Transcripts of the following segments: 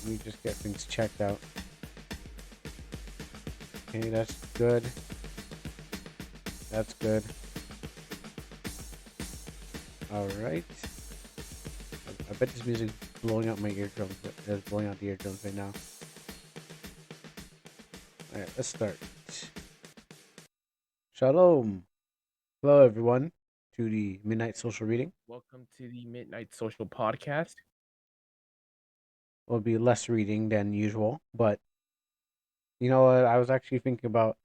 Let me just get things checked out. Okay, that's good. That's good. All right. I bet this music is blowing out my eardrums. It's blowing out the eardrums right now. All right, let's start. Shalom. Hello, everyone, to the Midnight Social Reading. Welcome to the Midnight Social Podcast. Will be less reading than usual, but you know what? I was actually thinking about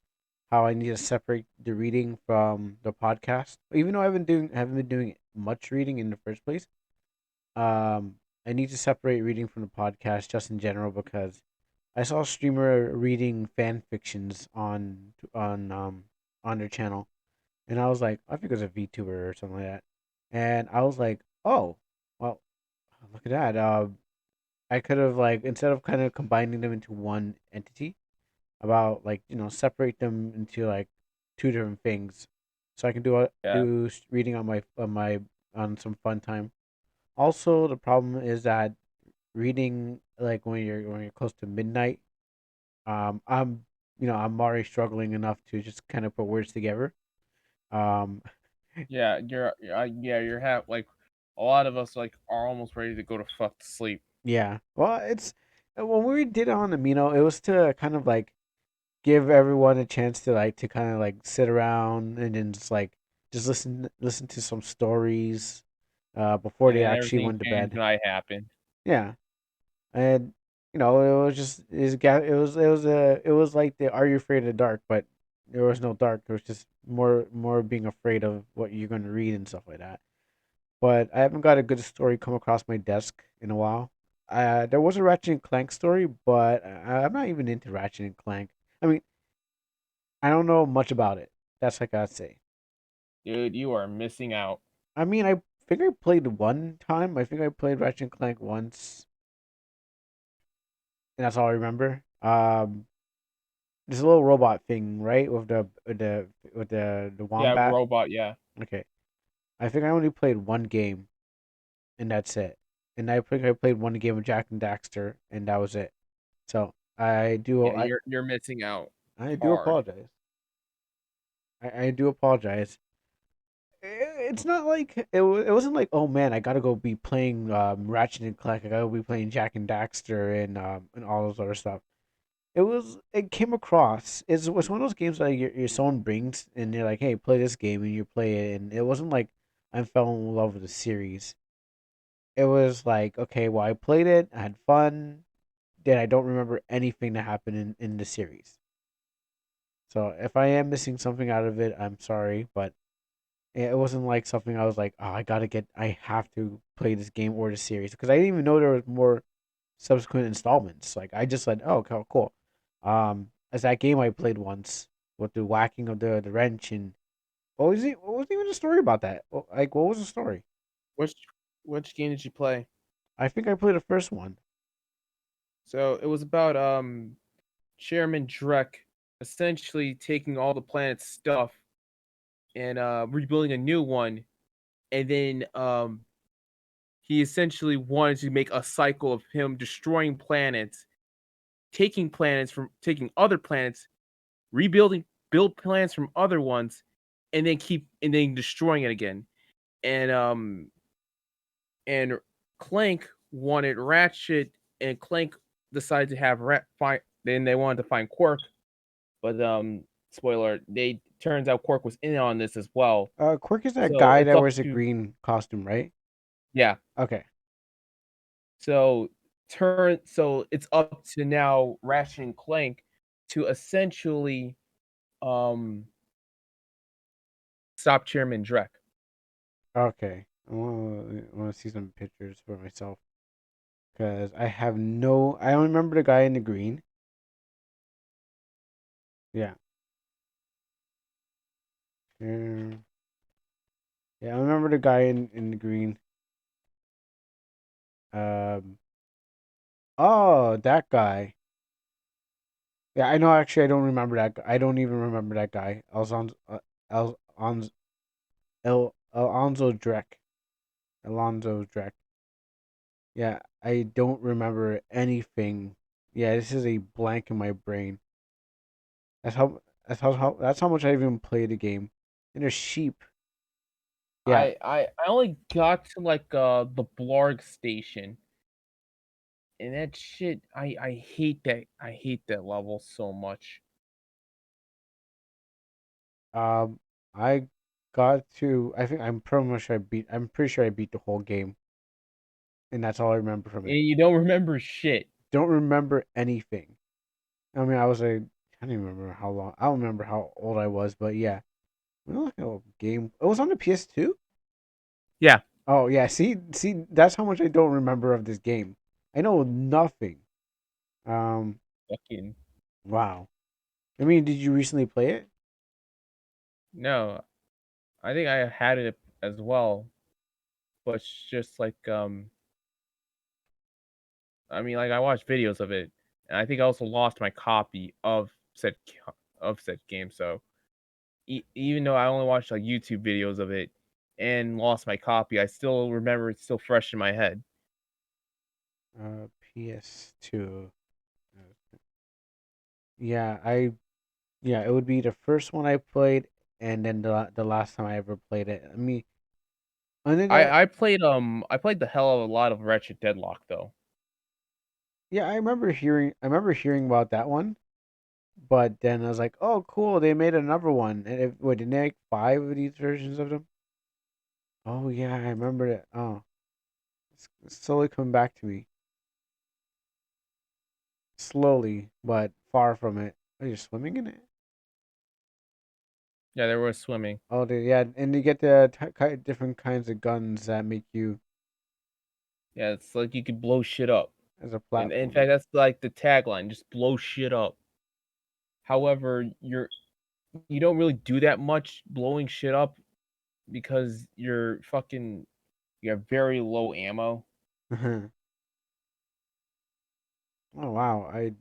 how I need to separate the reading from the podcast. Even though haven't been doing much reading in the first place. I need to separate reading from the podcast just in general because I saw a streamer reading fan fictions on their channel, and I was like, I think it was a VTuber or something like that, and I was like, oh, well, look at that. I could have like instead of kind of combining them into one entity, about like separate them into like two different things, so I can Yeah. reading on some fun time. Also, the problem is that reading like when you're close to midnight, I'm I'm already struggling enough to just kind of put words together. Um, Yeah, you're like a lot of us like are almost ready to go to fuck to sleep. yeah. Well, it's when we did it on Amino, it was to kind of like give everyone a chance to kind of like sit around and then just listen to some stories before And they then actually everything went to changed bed. and I happened. Yeah. And it was just it was like the Are You Afraid of the Dark, but there was no dark. There was just more being afraid of what you're gonna read and stuff like that. But I haven't got a good story come across my desk in a while. There was a Ratchet and Clank story, but I'm not even into Ratchet and Clank. I mean, I don't know much about it. That's like I gotta say. Dude, you are missing out. I mean, I think I played one time. I think I played Ratchet and Clank once, and that's all I remember. This little robot thing, right? With the Yeah, wombat. robot, yeah. Okay, I think I only played one game, and that's it. And I think I played one game of Jack and Daxter, and that was it. So Yeah, you're missing out I do hard. apologize. I do apologize. It's not like it wasn't like, oh man, I gotta go be playing Ratchet and Clank. I gotta be playing Jack and Daxter and all those other stuff. It came across. It was one of those games that your someone brings and you're like, hey, play this game, and you play it, and it wasn't like I fell in love with the series. It was like, okay, well, I played it, I had fun, then I don't remember anything that happened in the series. So if I am missing something out of it, I'm sorry, but it wasn't like something I was like, oh, I have to play this game or the series because I didn't even know there was more subsequent installments. Like I just said, oh, okay, cool. As that game I played once with the whacking of the wrench and what was it? What was even the story about that? Like, what was the story? Which which game did you play? I think I played the first one. So it was about Chairman Drek essentially taking all the planet's stuff and rebuilding a new one, and then he essentially wanted to make a cycle of him destroying planets, taking other planets, rebuilding build planets from other ones, and then destroying it again. And and Clank wanted Ratchet, and Clank decided to have find. Then they wanted to find Quirk, but spoiler, they turns out Quirk was in on this as well. Quirk is that So guy it's that up wears a to green costume, right? yeah. Okay. So it's up to now Ratchet and Clank to essentially um stop Chairman Drek. Okay. I want to see some pictures for myself because I have no. I only remember the guy in the green. Yeah. Yeah. Yeah, I remember the guy in the green. Um. Oh, that guy. Yeah, I know. Actually, I don't remember that. I don't even remember that guy. Alonzo, Alonzo Drek. Alonzo Drek. Yeah, I don't remember anything. Yeah, this is a blank in my brain. That's how much I even played the game. And there's sheep. Yeah. I only got to like the Blarg station, and that shit I hate that level so much. Um, I got to. I think I'm pretty much I beat. I'm pretty sure I beat the whole game, and that's all I remember from And it. you don't remember shit. Don't remember anything. I mean, I was a. I don't even remember how long. I don't remember how old I was, but yeah. Well, a game. It was on the PS2. Yeah, Oh yeah. See, that's how much I don't remember of this game. I know nothing. Um. fucking Wow. I mean, did you recently play it? no. I think I had it as well, but it's just like I mean, like I watched videos of it, and I think I also lost my copy of said game. So even though I only watched like YouTube videos of it and lost my copy, I still remember it's still fresh in my head. PS2. Yeah, yeah, it would be the first one I played, and then the last time I ever played it. I mean, I think I played the hell of a lot of Wretched Deadlock though. yeah, I remember hearing about that one, but then I was like, oh, cool, they made another one, and didn't they make five of these versions of them? Oh yeah, I remember it. Oh, it's slowly coming back to me, slowly, but far from it. Oh, you're swimming in it? Yeah, there was swimming. Oh, yeah, and you get the different kinds of guns that make you Yeah, it's like you could blow shit up. as a And in fact, platformer. that's like the tagline, just blow shit up. However, you don't really do that much blowing shit up because you have very low ammo. Oh wow, I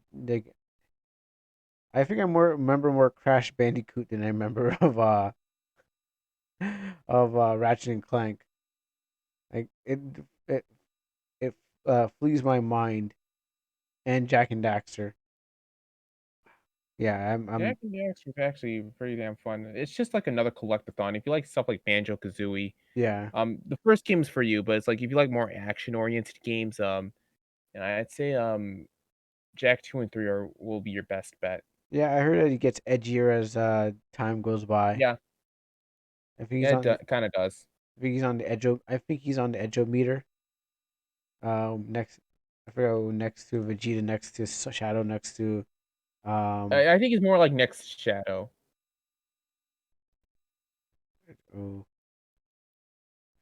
think I more remember more Crash Bandicoot than I remember of Ratchet and Clank. Like it it flees my mind, and Jack and Daxter. Yeah, I'm Jack and Daxter is actually pretty damn fun. It's just like another collectathon. If you like stuff like Banjo Kazooie, yeah. the first game's for you, but it's like if you like more action oriented games, and I'd say Jack 2 and 3 are will be your best bet. Yeah, I heard that he gets edgier as time goes by. Yeah, I think yeah, he's on kind of does. I think he's on the edge I think he's on the edgeometer. Next I forgot next to Vegeta, next to Shadow, next to um I think it's more like Next Shadow. oh,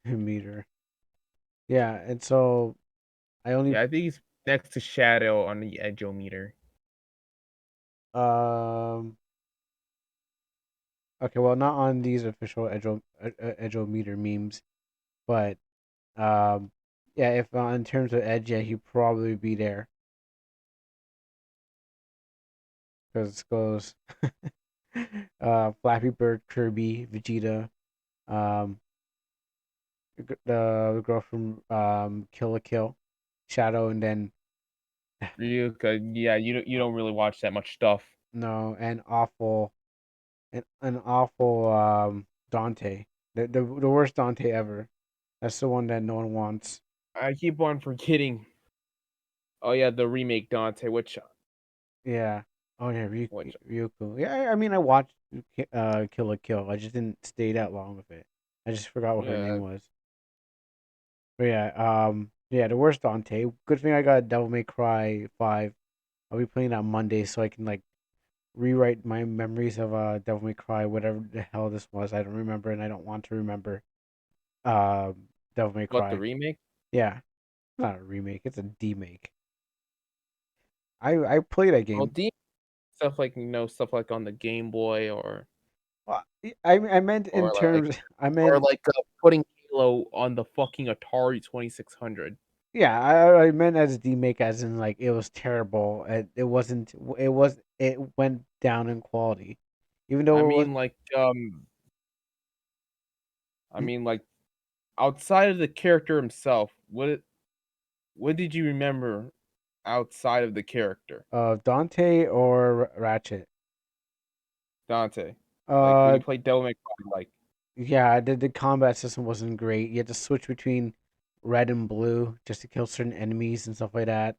meter. Yeah, and so I only Yeah, I think he's next to Shadow on the Edgeometer. um okay, well, not on these official edgeometer memes, but yeah, if in terms of edge, yeah, he'd probably be there because it goes Flappy Bird, Kirby, Vegeta, um, the girl from Kill la Kill, Shadow, and then Ryuka, yeah, you don't really watch that much stuff. no, and awful, an awful Dante, the worst Dante ever. That's the one that no one wants. I keep on forgetting. Oh yeah, the remake Dante, Yeah. Oh yeah, which Ryuko. Yeah, I mean, I watched Kill la Kill. I just didn't stay that long with it. I just forgot what her name yeah, was. But yeah, yeah, the worst Dante. Good thing I got Devil May Cry 5. I'll be playing on Monday so I can like rewrite my memories of Devil May Cry, whatever the hell this was. I don't remember and I don't want to remember. Devil May what the Cry. remake? Yeah, not a remake. It's a demake. I play that Well, game. stuff like stuff like on the Game Boy I meant in or like terms. I meant putting Halo on the fucking Atari 2600. yeah. I meant as demake, as in like it was terrible. It wasn't. It was. It went down in quality, even I though it was. mean like I mean like outside of the character himself, what did you remember outside of the character Dante or Ratchet? Dante? Like when Uh, you play Devil May Cry, like yeah, the combat system wasn't great. You had to switch between red and blue just to kill certain enemies and stuff like that.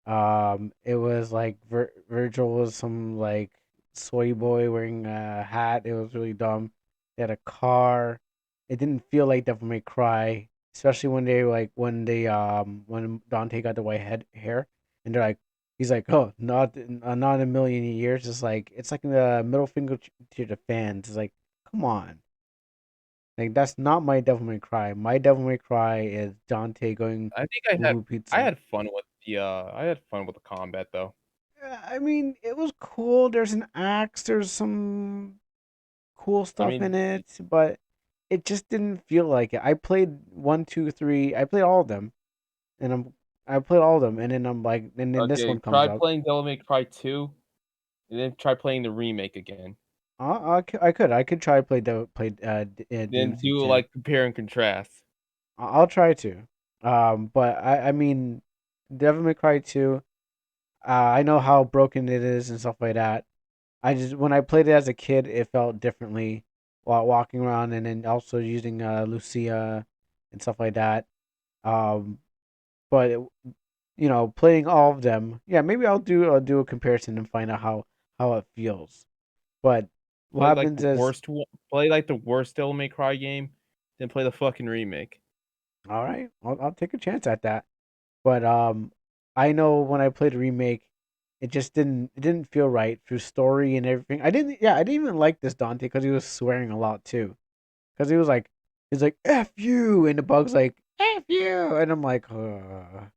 It was like Virgil was some like soy boy wearing a hat. It was really dumb. They had a car. It didn't feel like Devil May Cry, especially when Dante got the white hair, and they're like, he's like, oh, not in a million years. It's like the middle finger to the fans. It's like, come on, like that's not my Devil May Cry. My Devil May Cry is Dante going I think boo boo I pizza. had fun with the I had fun with the combat though. I mean, it was cool. There's an axe. There's some cool I stuff mean, in it, but it just didn't feel like it. I played one, two, three. I played all of them, and I played all of them, and then I'm like, and then this okay, one comes try up. playing Devil May Cry 2 and then try playing the remake again. I could try play Then DMC do two. like compare and contrast. I'll try to. But I mean, Devil May Cry two. I know how broken it is and stuff like that. I just when I played it as a kid, it felt differently while walking around and then also using Lucia and stuff like that. Um, but playing all of them, yeah, maybe I'll do a comparison and find out how it feels. But what Play like happens the is, worst one, play like the worst Devil May Cry game, then play the fucking remake. all right, I'll take a chance at that. But I know when I played the remake, it didn't feel right through story and everything. I didn't even like this Dante because he was swearing a lot too. Because he's like "f you" and the bug's like "f you" and I'm like, I'm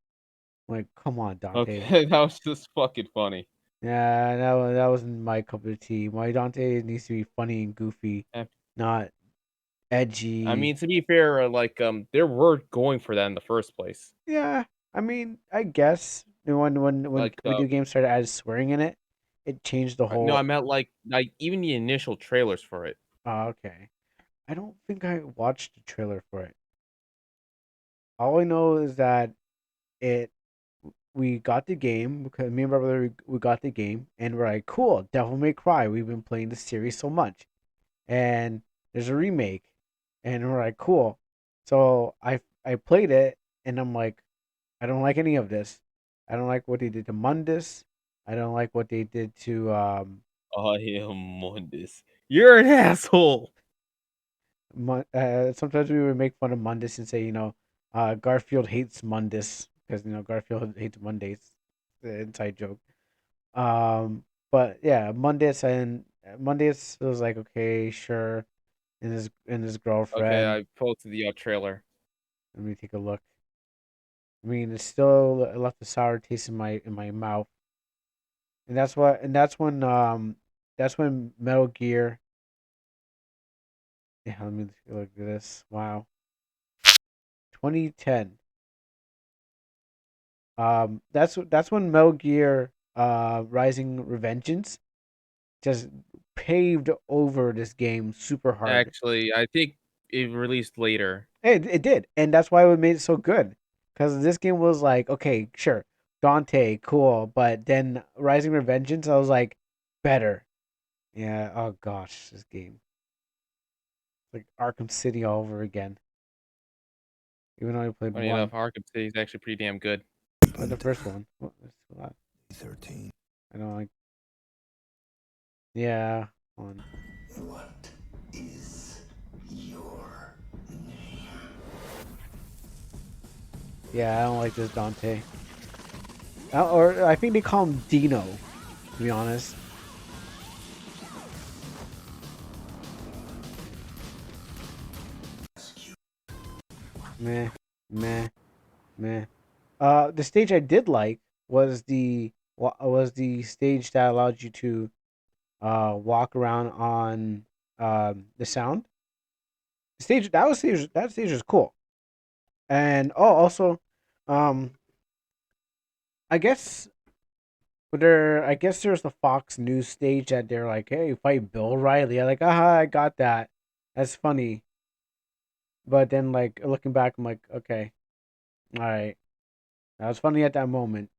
like come on Dante. Okay, that was just fucking funny. Yeah, that wasn't my cup of tea. My Dante needs to be funny and goofy, Eh, not I edgy. mean, to be fair, like they were going for that in the first place. Yeah, I mean, I guess when Like video games started adding swearing in it, it changed the no, I whole. meant like even the initial trailers for it. Okay, I don't think I watched the trailer for it. All I know is that it we got the game because me and my brother we got the game and we're like, cool, Devil May Cry. We've been playing the series so much, and there's a remake, and we're like, cool. So I played it and I'm like, I don't like any of this. I don't like what they did to Mundus. I don't like what they did to I am Mundus. You're an asshole. sometimes we would make fun of Mundus and say, Garfield hates Mundus because Garfield hates Mondays. The inside joke. But yeah, Mundus was like, okay, sure, and his Okay, girlfriend. I posted the trailer. Let me take a look. I mean, it still left a sour taste in my mouth, and that's when Metal Gear. Yeah, let me look at this. Wow, 2010. That's when Metal Gear Rising Revengeance just paved over this game super hard. Actually, I think it released later. It did, and that's why it made it so good. Because this game was like, okay, sure, Dante, cool, but then Rising Revengeance, I was like, better. Yeah. Oh gosh, this game, like Arkham City all over again. Even though I played Funny enough, one, Arkham City is actually pretty damn good. but the first one, that's a lot. 13. I don't like. Yeah, one. What is your name? Yeah, I don't like this Dante. Or I think they call him Dino, to be honest. Meh, meh, meh. The stage I did like was the stage that allowed you to walk around on the sound. That stage was cool. And also, um, I guess there's the Fox News stage that they're like, hey, fight Bill Riley. I'm like, aha, I got that. That's funny. But then like looking back, I'm like, okay, all right. That was funny at that moment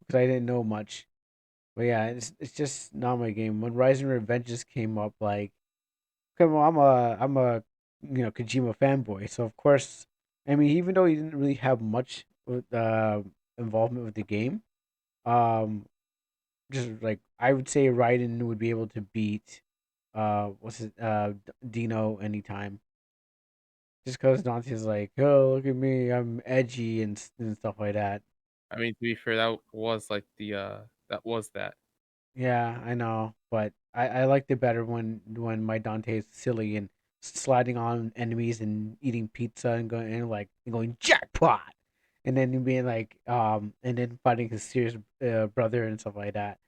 because I didn't know much. But yeah, it's just not my game. When Rise and Revengeance came up, like, come on, I'm a Kojima fanboy, so of course, I mean, even though he didn't really have much involvement with the game, um, just like I would say, Raiden would be able to beat what's it Dino anytime. Just because Dante's like, oh, look at me, I'm edgy and stuff like that. I mean, to be fair, that was like that was that. Yeah, I know, but I liked it better when my Dante is silly and sliding on enemies and eating pizza and going jackpot, and then being like and then fighting his serious brother and stuff like that.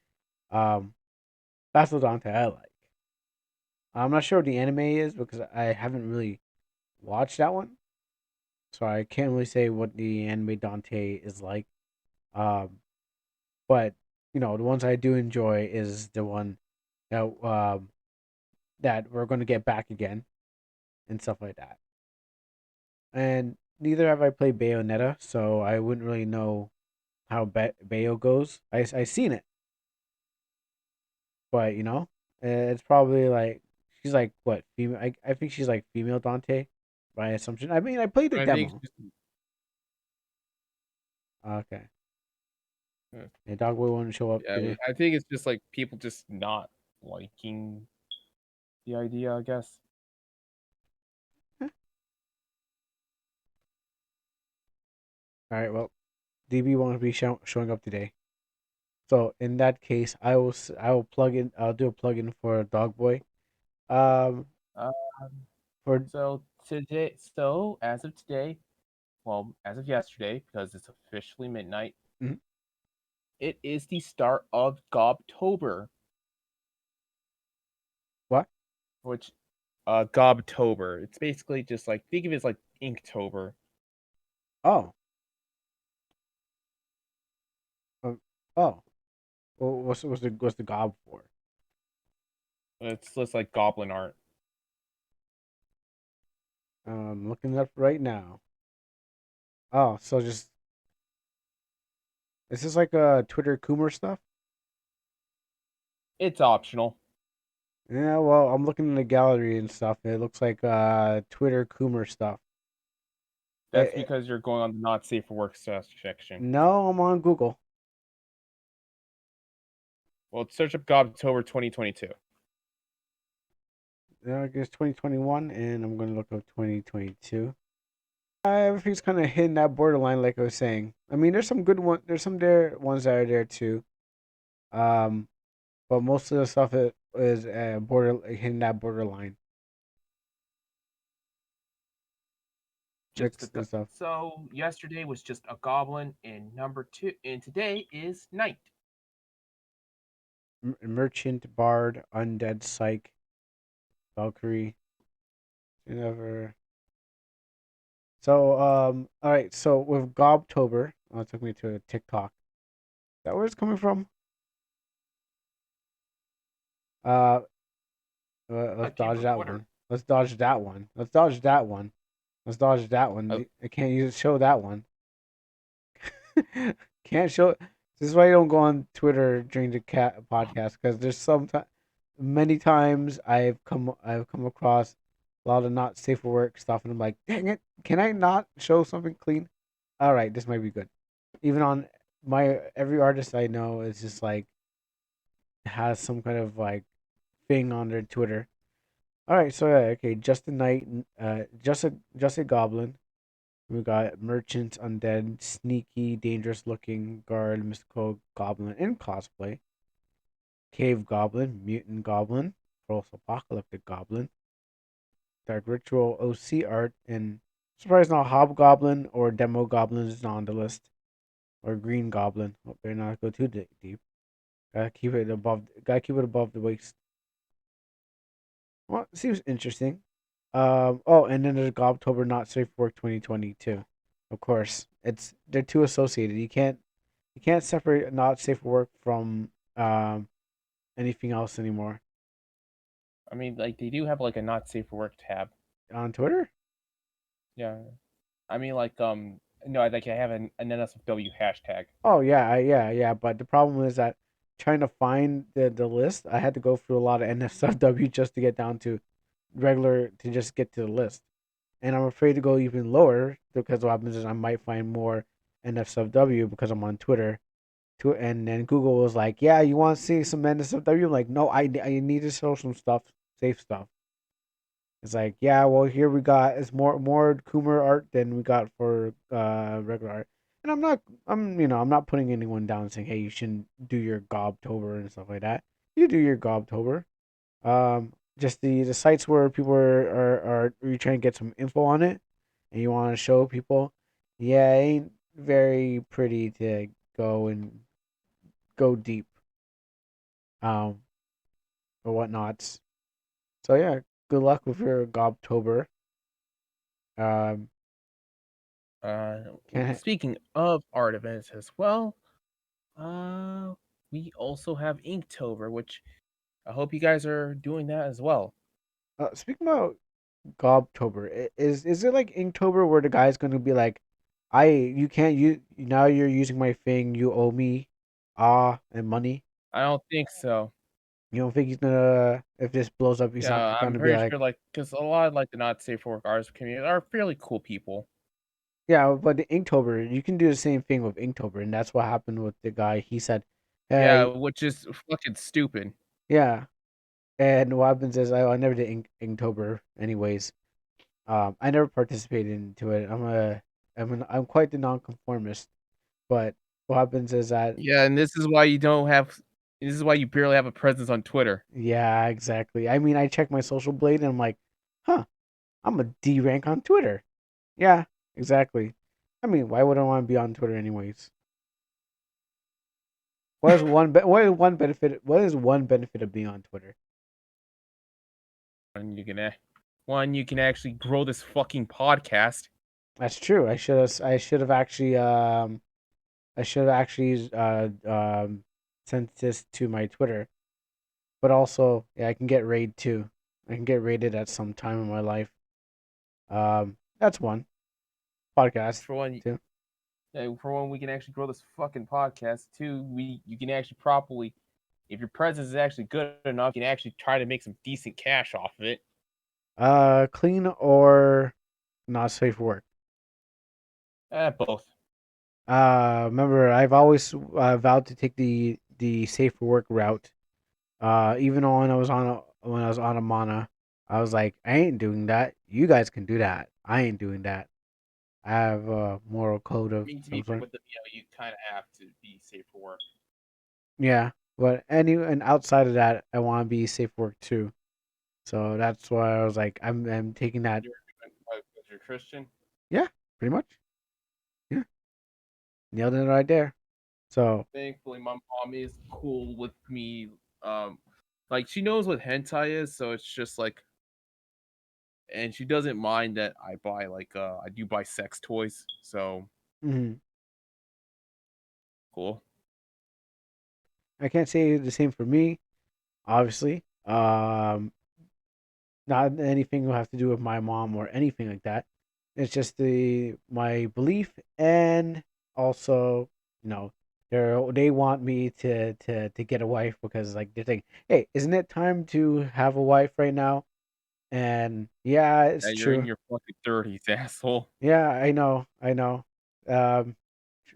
Um, that's what Dante I like. I'm not sure what the anime is because I haven't really watched that one, so I can't really say what the anime Dante is like. Um, but the ones I do enjoy is the one that that we're going to get back again and stuff like that. And neither have I played Bayonetta, so I wouldn't really know how Bayo goes. I seen it, but it's probably like she's like what female. I think she's like female Dante by assumption. I mean, I played the I think demo. it's Okay, uh, and Dogboy won't show up yeah, today. I think it's just like people just not liking the idea, I guess. All right, well, DB won't be showing up today. So in that case, I will plug in. I'll do a plug-in for Dogboy. Um, Um, for so as of today, well, as of yesterday, because it's officially midnight, mhm. it is the start of Gobtober, What? which Gobtober. It's basically just like think of it as like Inktober. Oh, oh. Well, what's the gob for? It's just like goblin art. Looking it up right now. Oh, so just is this like Twitter Coomer stuff? It's optional. Yeah, well, I'm looking in the gallery and stuff. And it looks like Twitter Coomer stuff. That's Eh, because you're going on the not safe for work section. no, I'm on Google. Well, search up Gobtober 2022. I guess 2021, and I'm gonna look up 2022. Everything's kind of hitting that borderline, like I was saying. I mean, there's some good one. There's some there ones that are there too. Um, but most of the stuff is hitting that borderline, Just mixed and stuff. so yesterday was just a goblin, and number two, and today is knight. Merchant, Bard, Undead, Psych, Valkyrie, never. So all right. So with Gobtober, it took me to a TikTok. Is that where it's coming from? Uh, let's Came dodge from that Twitter. one. Let's dodge that one. Let's dodge that one. Let's dodge that one. I can't use show that one. Can't show. This is why you don't go on Twitter during the cat podcast because there's many times I've come across a lot of not safe for work stuff, and I'm like, dang it, can I not show something clean? All right, this might be good. Even on my every artist I know is just like has some kind of like thing on their Twitter. All right, so yeah, okay, just a knight, just a goblin. We got merchant, undead, sneaky, dangerous looking, guard, mystical goblin in cosplay, cave goblin, mutant goblin, false apocalyptic goblin, dark ritual OC art, and surprised not hobgoblin or demo goblin is not on the list, or green goblin. Hope better not go too deep. Gotta keep it above the waist. Well, it seems interesting. Oh, and then there's Gobtober Not Safe for Work 2022. Of course, they're too associated. You can't separate Not Safe for Work from anything else anymore. I mean, like they do have like a not safe for work tab. On Twitter, Yeah. I mean, like No, like I have an nsfw hashtag. Oh yeah, yeah. But the problem is that trying to find the list, I had to go through a lot of NSFW just to get down to regular to just get to the list. And I'm afraid to go even lower because what happens is I might find more NSFW because I'm on Twitter. And then Google was like, "Yeah, you want to see some NSFW?" I'm like, "No, I need to show some stuff, safe stuff." It's like, yeah, well, here we got it's more Coomer art than we got for regular art. And I'm not putting anyone down saying, hey, you shouldn't do your Gobtober and stuff like that. You do your Gobtober. Just the sites where people are you trying to get some info on it, and you want to show people, yeah, it ain't very pretty to go and go deep, um, or whatnots. So yeah, good luck with your Gobtober. Um, Uh, can Speaking of art events as well, uh, we also have Inktober, which I hope you guys are doing that as well. Speaking about Gobtober, is it like Inktober where the guy's gonna be like, I you can't you now you're using my thing, you owe me, and money. I don't think so. You don't think he's gonna if this blows up, he's not Yeah, I'm gonna be pretty like, sure, like, because a lot of like the not safe for work artists community are fairly cool people. yeah, but the Inktober, you can do the same thing with Inktober, and that's what happened with the guy. He said, Yeah, hey, which is fucking stupid. yeah, and what happens is I never did Inktober anyways. I never participated into it. I'm quite the nonconformist. But what happens is that, Yeah, and this is why you don't have. This is why you barely have a presence on Twitter. yeah, exactly. I mean, I check my social blade and I'm like, huh, I'm a D rank on Twitter. Yeah, exactly. I mean, why would I want to be on Twitter anyways? What is one benefit of being on Twitter? And you can actually grow this fucking podcast. That's true. I should have actually sent this to my Twitter. But also, yeah, I can get raid too. I can get raided at some time in my life. That's one podcast For one, too. we can actually grow this fucking podcast. Two, you can actually properly, if your presence is actually good enough, you can actually try to make some decent cash off of it. Clean or not safe for work. Both. Remember, I've always vowed to take the safe for work route. Even when when I was on Amana, I was like, I ain't doing that. You guys can do that. I ain't doing that. I have a moral code I of mean, to be some fair sort. with them, you kind of have to be safe for work. Yeah, but and outside of that, I want to be safe for work too. So that's why I was like, I'm taking that. You're Christian. Yeah, pretty much. Yeah, nailed it right there. So, Thankfully, my mom is cool with me. Um, like she knows what hentai is, so it's just like, and she doesn't mind that I do buy sex toys, so mhm. cool. I can't say the same for me, obviously. Not anything will have to do with my mom or anything like that. It's just the my belief, and also, you know, they want me to get a wife because like they think, hey, isn't it time to have a wife right now? And yeah, it's Yeah, you're in true. your fucking 30s, asshole. Yeah, I know. Um,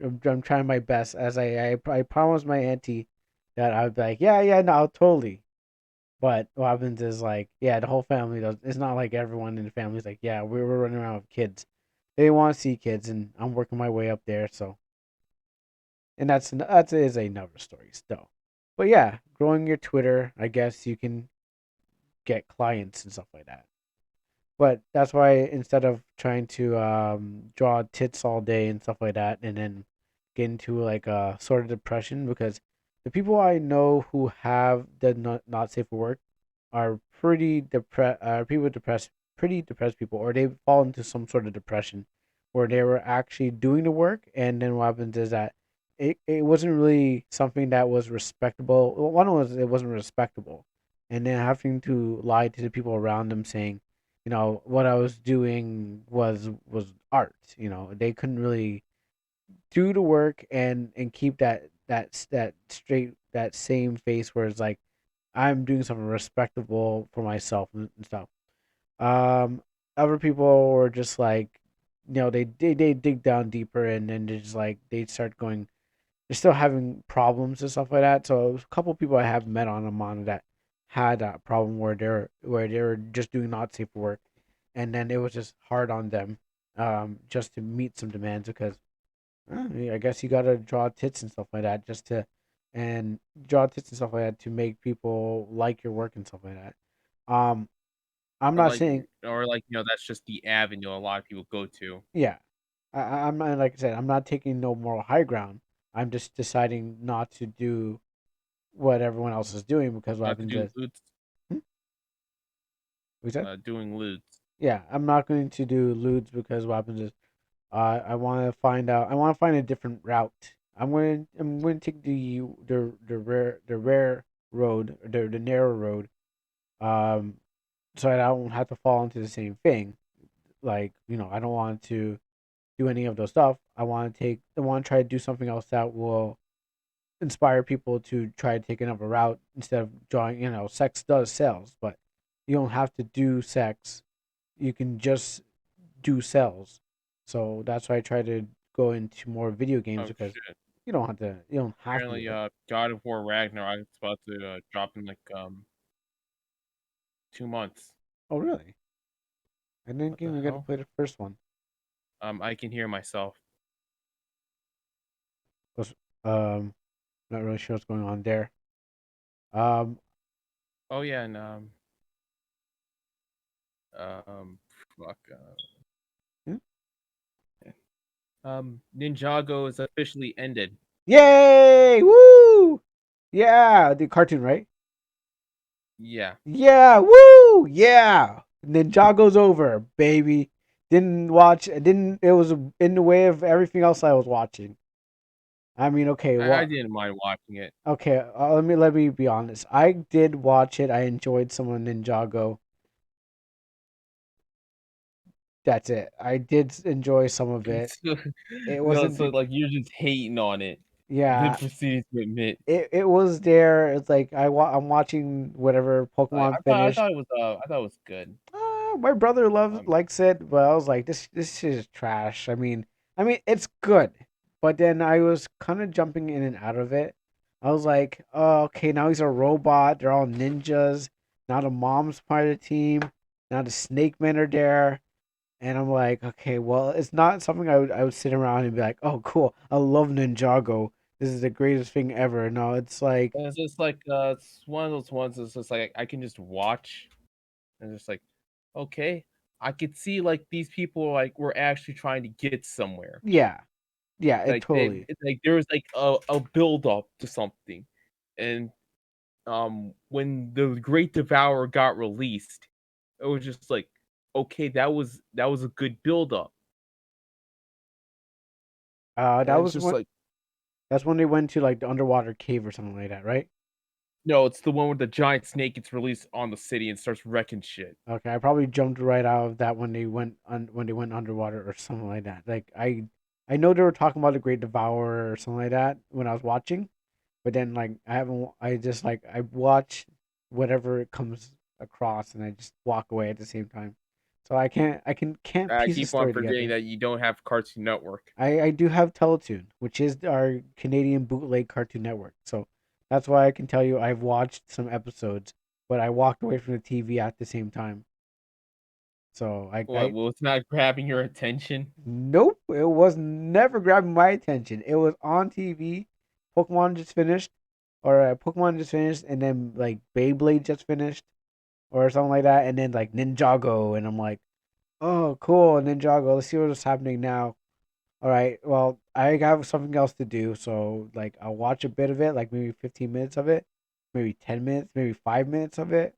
I'm trying my best as I promised my auntie that I'd be like, yeah, no, totally. But what happens is like, yeah, the whole family does. It's not like everyone in the family is like, yeah, we're running around with kids. They want to see kids, and I'm working my way up there. So, and that's is another story still. But yeah, growing your Twitter, I guess you can get clients and stuff like that. But that's why instead of trying to draw tits all day and stuff like that, and then get into like a sort of depression, because the people I know who have the not safe for work are pretty depressed. People depressed, pretty depressed people, or they fall into some sort of depression, where they were actually doing the work, and then what happens is that it wasn't really something that was respectable. Well, one was it wasn't respectable, and then having to lie to the people around them saying what I was doing was art. They couldn't really do the work and keep that straight, that same face where it's like I'm doing something respectable for myself and stuff. Um, Other people were just like, they dig down deeper and then they just like they start going. They're still having problems and stuff like that. So a couple people I have met on Amana that had that problem where they were just doing not safe work, and then it was just hard on them, just to meet some demands because I guess you gotta draw tits and stuff like that just to, and draw tits and stuff like that to make people like your work and stuff like that. Um, I'm Or not like, saying, that's just the avenue a lot of people go to. yeah, I'm not, like I said, I'm not taking no moral high ground. I'm just deciding not to do what everyone else is doing because what Not to happens do is, loots, hmm? What you said? doing loots. Yeah, I'm not going to do lewds because what happens is, I want to find out. I want to find a different route. I'm going to take the rare road, the narrow road, um, so that I don't have to fall into the same thing. Like, I don't want to do any of those stuff. I want to try to do something else that will inspire people to try to take another route instead of drawing. Sex does sells, but you don't have to do sex. You can just do cells. So that's why I try to go into more video games Oh because shit! you don't have to do Apparently, it. God of War Ragnarok is about to drop in like 2 months. Oh really? I didn't What the even get to hell? play the first one. I can hear myself. Was not really sure what's going on there. Um Oh yeah, and fuck. hmm? Ninjago is officially ended. Yay! Woo! Yeah, the cartoon, right? Yeah, Yeah, woo! Yeah. Ninjago's over, baby. Didn't watch. Didn't. It was in the way of everything else I was watching. I mean, okay, I what? didn't mind watching it. Okay, let me be honest. I did watch it. I enjoyed some of Ninjago. That's it. I did enjoy some of it. So, It no, wasn't so the like you're just hating on it, then Yeah. proceeded to admit. It was there. It's like I'm watching whatever Like, Pokemon I finished. thought it was I thought it was good. My brother loves Um, likes it, but I was like, this is trash. I mean, it's good, but then I was kind of jumping in and out of it. I was like, oh, okay, now he's a robot. They're all ninjas. Now the mom's part of the team. Now the Snake Men are there, and I'm like, okay, well, it's not something I would sit around and be like, oh, cool, I love Ninjago. This is the greatest thing ever. No, it's like, and it's just like it's one of those ones that's just like I can just watch and just like, okay, I could see like these people like were actually trying to get somewhere. yeah, yeah, it Like they totally. like there was like a build up to something, and when the Great Devourer got released, it was just like, okay, that was a good build up, That and it's was just when like, that's when they went to like the underwater cave or something like that, right? no, it's the one where the giant snake gets released on the city and starts wrecking shit. Okay, I probably jumped right out of that when they went underwater or something like that. Like I know they were talking about the Great Devourer or something like that when I was watching, but then like I haven't. I just like I watch whatever it comes across and I just walk away at the same time. So I can't I piece the keep on story forgetting together. that you don't have Cartoon Network. I do have Teletoon, which is our Canadian bootleg Cartoon Network. So that's why I can tell you I've watched some episodes, but I walked away from the TV at the same time. So What? Well, it's not grabbing your attention. nope, it was never grabbing my attention. It was on TV. Pokemon just finished, or Pokemon just finished, and then like Beyblade just finished, or something like that, and then like Ninjago, and I'm like, oh, cool, Ninjago. Let's see what's happening now. All right. Well, I have something else to do, so like I'll watch a bit of it, like maybe 15 minutes of it, maybe 10 minutes, maybe 5 minutes of it,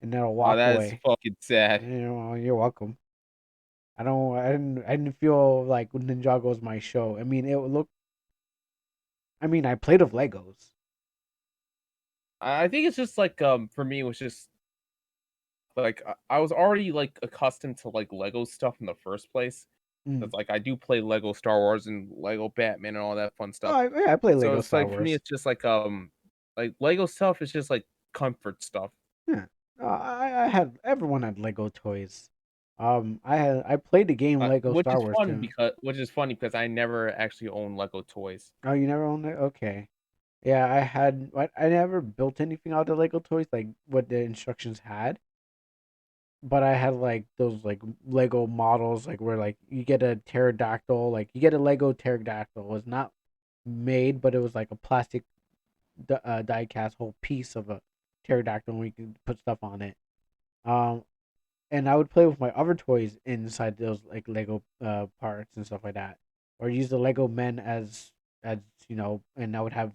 and then I'll Oh, walk that is away. fucking sad. You're welcome. I didn't feel like Ninjago was my show. I mean, it would look. I mean, I played with Legos. I think it's just like for me, it was just like I was already like accustomed to like Lego stuff in the first place. Mm. That's like I do play Lego Star Wars and Lego Batman and all that fun Oh, stuff. yeah, I play So Lego it's Star like for me, Wars. it's just like Lego stuff is just like comfort stuff. Yeah, I had everyone had Lego toys. I played the game Lego Star Wars too. Which is funny because I never actually owned Lego toys. Oh, you never owned it? Okay. Yeah, I never built anything out of Lego toys like what the instructions had, but I had like those like Lego models like where like you get a pterodactyl, like you get a Lego pterodactyl. It was not made, but it was like a plastic die cast whole piece of a pterodactyl, and we could put stuff on it. Um, and I would play with my other toys inside those like Lego parts and stuff like that, or use the Lego men as and I would have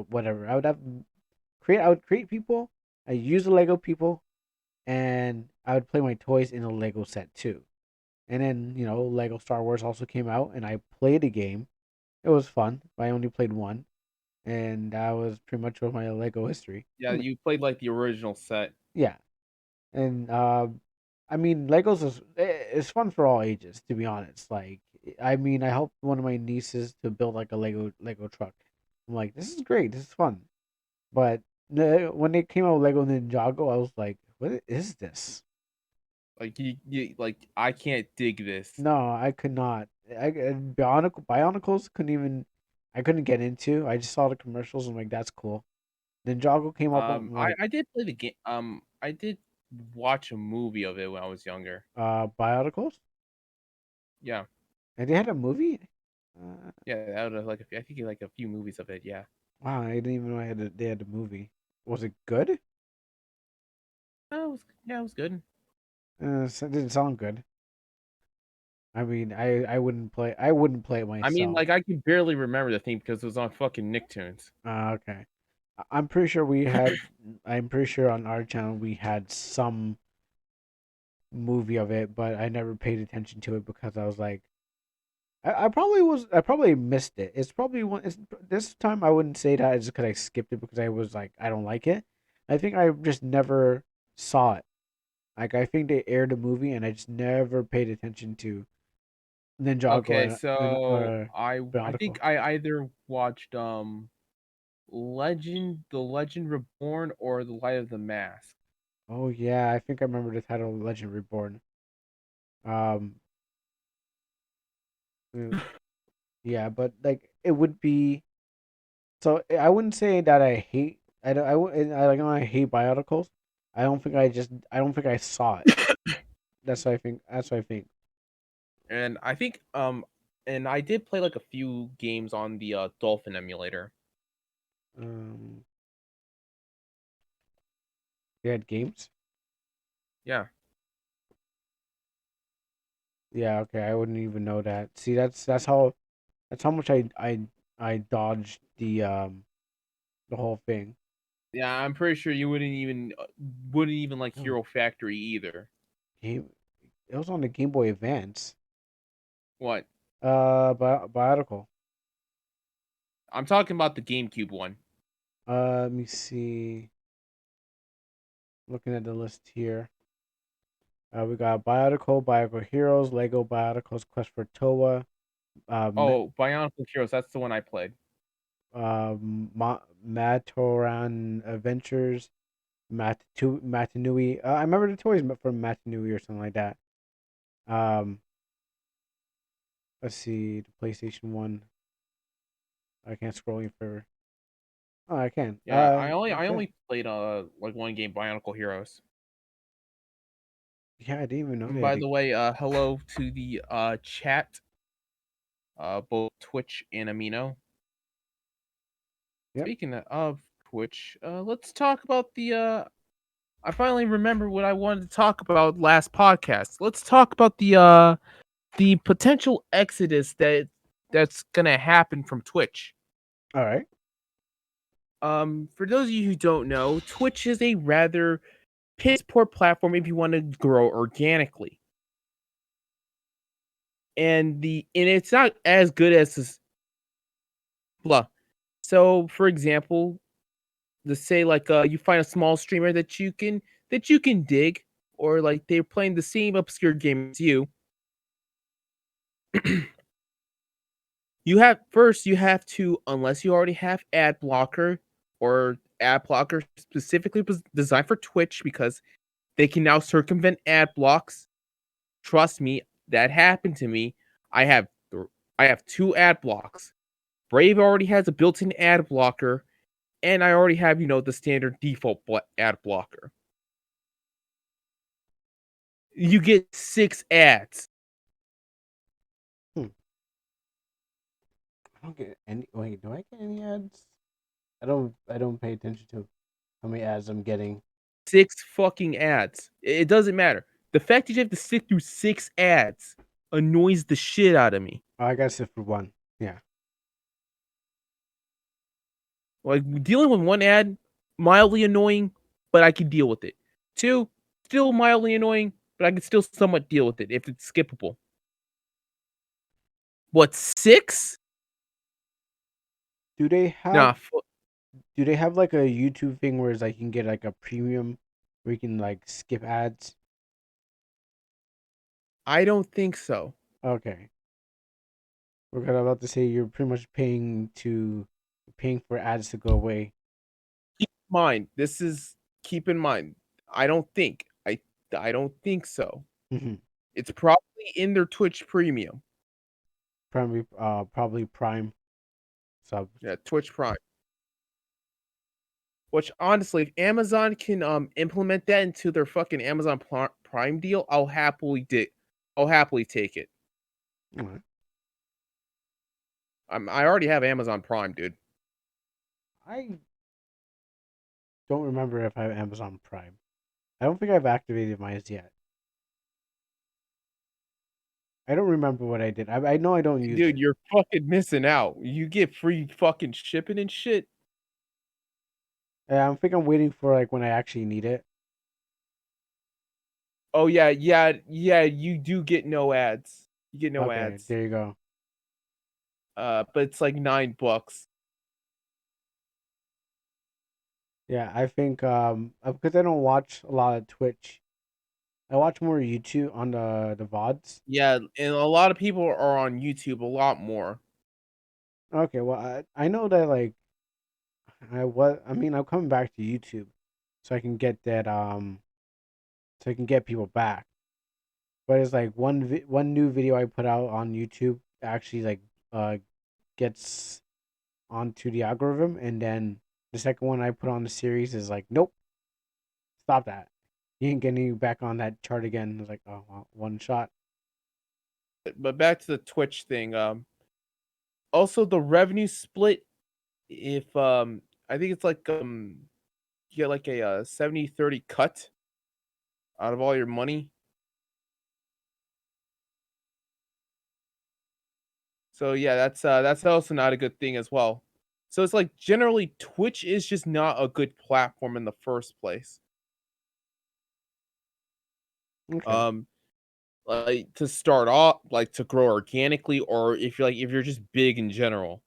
whatever I would create people. I use the Lego people, and I would play my toys in a Lego set too. And then Lego Star Wars also came out, and I played a game. It was fun. I only played one, and that was pretty much of my Lego history. Yeah, you played like the original set. Yeah, and I mean, it's fun for all ages, to be honest. Like, I mean, I helped one of my nieces to build like a Lego truck. I'm like, this is great, this is fun. But when they came out with Lego Ninjago, I was like, what is this? Like you like I can't dig this. No, I could not. Bionicles couldn't even. I couldn't get into. I just saw the commercials. I'm like, that's cool. Ninjago came up. I'm like, I did play the game. I did watch a movie of it when I was younger. Bionicles, Yeah, and they had a movie. Uh, yeah, out of like I think like a few movies of it. Yeah, Wow, I didn't even know they had a movie. Was it good? it was good. It didn't sound good. I mean, I wouldn't play it I mean, myself. like I can barely remember the thing because it was on fucking Nicktoons. Okay. I'm pretty sure we had. I'm pretty sure on our channel we had some movie of it, but I never paid attention to it because I was like, I probably was. I probably missed it. It's probably one. It's, this time I wouldn't say that just because I skipped it because I was like, I don't like it. I think I just never saw it. Like I think they aired a movie and I just never paid attention to Ninjago Okay, and so I Bionicle. think I either watched The Legend Reborn or The Light of the Mask. Oh yeah, I think I remember the title Legend Reborn. Um, uh, yeah, but like it would be so I wouldn't say that I hate. I don't. I would. I like. I hate Bionicles. I don't think I just. I don't think I saw it. That's what I think. That's what I think. And I think and I did play like a few games on the Dolphin emulator. Um, they had games. Yeah. Yeah. Okay. I wouldn't even know that. See, that's how much I dodged the whole thing. Yeah, I'm pretty sure you wouldn't even like Oh, Hero Factory either. game. It was on the Game Boy Advance. What? Bionicle. I'm talking about the GameCube one. Let me see. Looking at the list here. We got Bionicle Heroes, Lego Bionicles Quest for Toa, Oh, Bionicle Heroes, that's the one I played. Matoran Adventures, Matanui. I remember the toys from Matanui or something like that. Um, let's see, the PlayStation One. I can't scroll any further. Oh, I can. Yeah, I Okay. only played like one game, Bionicle Heroes. Yeah, I didn't even know And they had by the. the way, hello to the chat, both Twitch and Amino. Yep. Speaking of Twitch, let's talk about the I finally remember what I wanted to talk about last podcast. Let's talk about the potential exodus that's gonna happen from Twitch. All right. For those of you who don't know, Twitch is a rather piss poor platform if you want to grow organically. And it's not as good as this blah. So for example, let's say like you find a small streamer that you can dig. or like they're playing the same obscure game as you, you have to, unless you already have ad blocker or ad blocker specifically designed for Twitch because they can now circumvent ad blocks. Trust me, that happened to me. I have I have 2 ad blocks. Brave already has a built-in ad blocker, and I already have, the standard default ad blocker. You get 6 ads. Hmm. I don't get any. Wait, do I get any ads? I don't. I don't pay attention to how many ads I'm getting. 6 fucking ads. It doesn't matter. The fact that you have to sit through 6 ads annoys the shit out of me. Oh, I got sit for one. Yeah. Like dealing with 1 ad, mildly annoying, but I can deal with it. 2, still mildly annoying, but I can still somewhat deal with it if it's skippable. What, 6? Do they Nah, have? Do they have like a YouTube thing where it's like you can get like a premium where you can like skip ads? I don't think so. Okay. We're about to say you're pretty much paying for ads to go away. Keep in mind, keep in mind. I don't think. I don't think so. Mm-hmm. It's probably in their Twitch premium. Probably Prime subs. Yeah, Twitch Prime. Which honestly, if Amazon can implement that into their fucking Amazon Prime deal, I'll happily take it. Alright. I already have Amazon Prime, dude. I don't remember if I have Amazon Prime. I don't think I've activated mine yet. I don't remember what I did. I know I don't use Dude, it. you're fucking missing out. You get free fucking shipping and shit. I think I'm waiting for like when I actually need it. Oh yeah, you do get no ads. You get no Okay, ads. there you go. But it's like $9. Yeah, I think because I don't watch a lot of Twitch. I watch more YouTube on the VODs. Yeah, and a lot of people are on YouTube a lot more. Okay, well I know that like I mean I'm coming back to YouTube so I can get that so I can get people back. But it's like one new video I put out on YouTube actually like uh gets onto the algorithm, and then the second one I put on the series is like, nope, stop that. You ain't getting back on that chart again. It's like, oh, well, one shot. But back to the Twitch thing. Also the revenue split, if I think it's like you get like a 70-30 cut out of all your money. So yeah, that's also not a good thing as well. So it's like generally Twitch is just not a good platform in the first place. Okay. Um like to start off, like to grow organically, or if you're just big in general.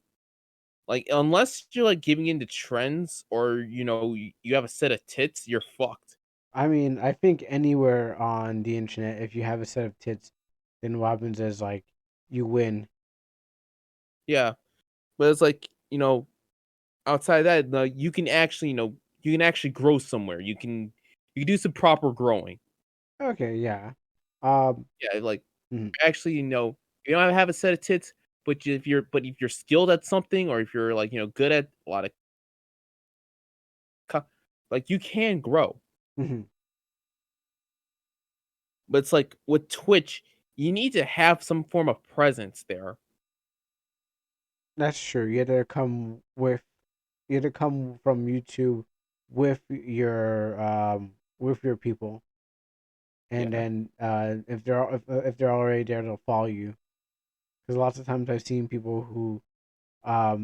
Like unless you're like giving into trends, or you have a set of tits, you're fucked. I mean, I think anywhere on the internet, if you have a set of tits, then what happens is like you win. Yeah. But it's like, outside of that, you can actually grow somewhere. You can do some proper growing. Okay, yeah. Um, Yeah, like mhm. actually, you don't have a set of tits, but if you're skilled at something, or if you're like, good at a lot of like you can grow. Mhm. But it's like with Twitch, you need to have some form of presence there. That's true. You had to come from YouTube with your people, and Yeah. then if they're already there, they'll follow you. Because lots of times I've seen people who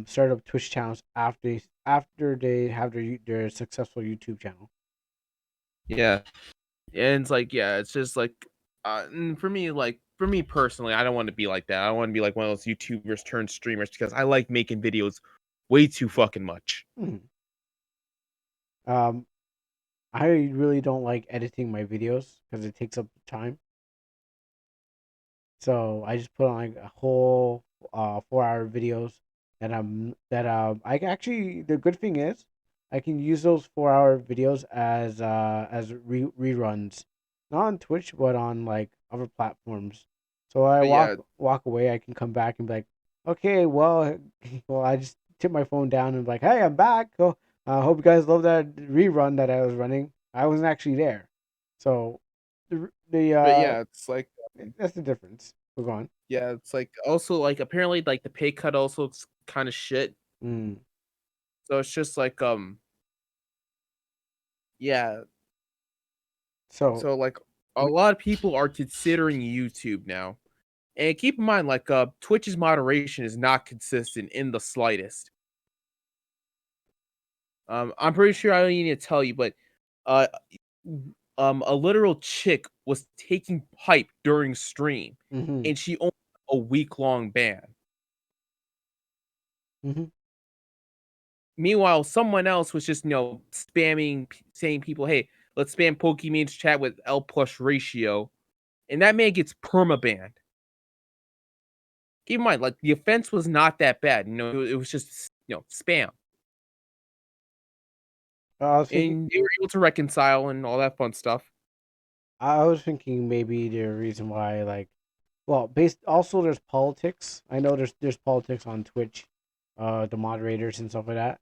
start up Twitch channels after they have their successful YouTube channel. Yeah. And it's like, yeah, it's just like, and for me personally, I don't want to be like that. I don't want to be like one of those YouTubers turned streamers because I like making videos way too fucking much. Mhm. Um, I really don't like editing my videos because it takes up time. So I just put on like a whole 4 hour videos that I actually the good thing is I can use those 4 hour videos as reruns, not on Twitch but on like other platforms. So I But yeah, walk away, I can come back and be like, okay, well, well, I just tip my phone down and be like, hey, I'm back. Oh, I hope you guys love that rerun that I was running. I wasn't actually there, so the but yeah, it's like that's the difference. We're gone. yeah, it's like also like apparently like the pay cut also looks kind of shit. Mm. So it's just like yeah, So, so like a lot of people are considering YouTube now. And keep in mind like Twitch's moderation is not consistent in the slightest. I'm pretty sure I don't need to tell you, but uh a literal chick was taking pipe during stream mm-hmm, and she only got a week-long ban. mm-hmm. Meanwhile, someone else was just, spamming, saying people, "Hey, let's spam Pokemon's chat with L plus ratio," and that man gets perma banned. Keep in mind, like the offense was not that bad. It was just spam, I was thinking, and they were able to reconcile and all that fun stuff. I was thinking maybe the reason why, like, well, based also there's politics. I know there's politics on Twitch, the moderators and stuff like that.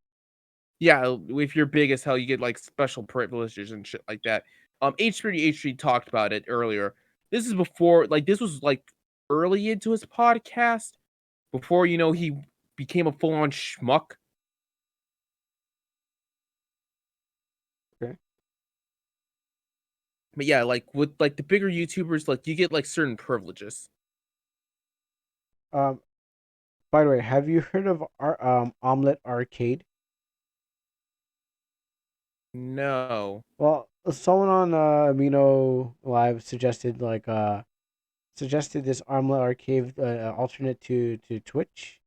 Yeah, if you're big as hell, you get like special privileges and shit like that. H3 talked about it earlier. This is before, like, this was like early into his podcast before he became a full on schmuck. Okay. But yeah, like with like the bigger YouTubers, like you get like certain privileges. Um. By the way, have you heard of our Omelet Arcade? No. Well, someone on Amino Live suggested this Omelet Arcade alternate to Twitch.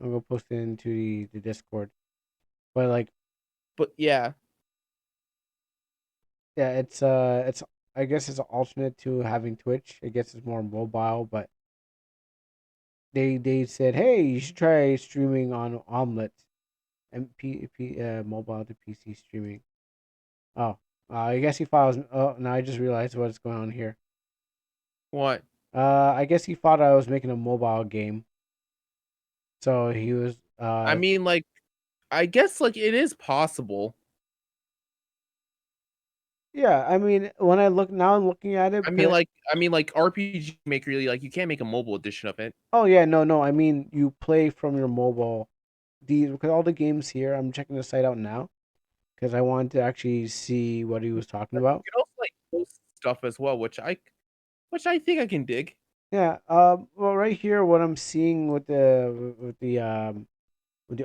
I'm gonna post it into the Discord. But like, But yeah. yeah, it's I guess it's an alternate to having Twitch. I guess it's more mobile, but they said, hey, you should try streaming on Omelet and mobile to PC streaming. Oh, I guess he thought I was. Oh, now I just realized what's going on here. What? I guess he thought I was making a mobile game, so he was. I mean, like, I guess like it is possible. Yeah. I mean, when I look now, I'm looking at it I mean, because. like RPG Maker, really, like you can't make a mobile edition of it. Oh yeah, no, no. I mean, you play from your mobile. These because all the games here. I'm checking the site out now because I wanted to actually see what he was talking But about. you can also like post stuff as well, which I think I can dig. Yeah. Well, right here, what I'm seeing with the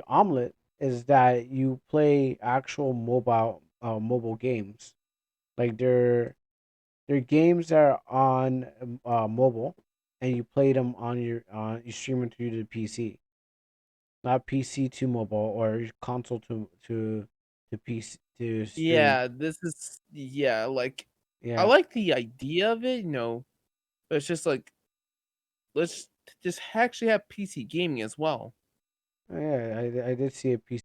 omelet is that you play actual mobile games. Like they're games that are on mobile, and you play them on you stream it through the PC, not PC to mobile or console to PC to stream. Yeah, this is yeah, like I Yeah. like the idea of it, but it's just like let's just actually have PC gaming as well. Yeah, I did see a PC.